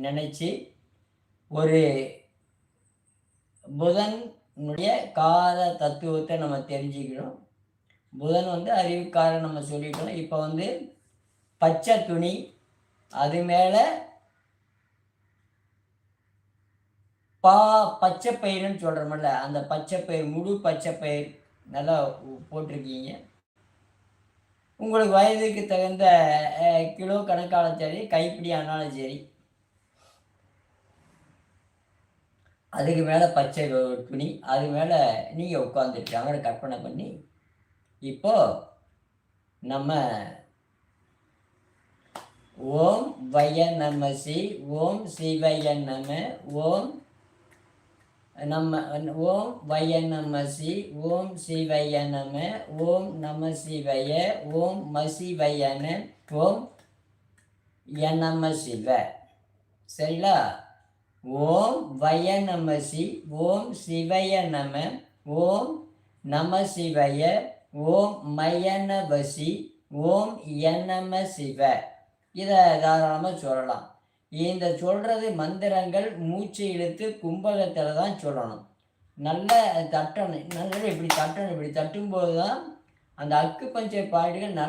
நினச்சி ஒரு புதனுடைய கால தத்துவத்தை நம்ம தெரிஞ்சுக்கிறோம். புதன் அறிவுக்காரன் நம்ம சொல்லிட்டோம். இப்போ பச்சை துணி, அது மேலே பச்சை பயிர்னு சொல்கிறோம்ல, அந்த பச்சை பயிர், முழு பச்சை பயிர் நல்லா போட்டிருக்கீங்க. உங்களுக்கு வயதுக்கு தகுந்த கிலோ கணக்காலும் சரி, கைப்பிடி ஆனாலும் சரி, அதுக்கு மேலே பச்சை துணி, அது மேலே நீங்கள் உட்காந்துருக்காங்க கற்பனை பண்ணி. இப்போது நம்ம ஓம் வய நம சி, ஓம் சிவய நம, ஓம் ஓம் வய நம சி, ஓம் சிவய நம, ஓம் நம சிவய, ஓம் மசிவயன, ஓம் நம சிவ. சரிங்களா? ஓம் வய நம சி, ஓம் சிவய நம, ஓம் நம சிவய, ஓம் மயன வசி, ஓம் நம சிவ. இதை தாராளமாக சொல்லலாம். இந்த சொல்கிறது மந்திரங்கள் மூச்சு இழுத்து கும்பகத்தில் தான் சொல்லணும். நல்ல தட்டணும், நல்ல இப்படி தட்டணும். இப்படி தட்டும்போது தான் அந்த அக்கு பஞ்சை பாயிண்டுகள் நல்ல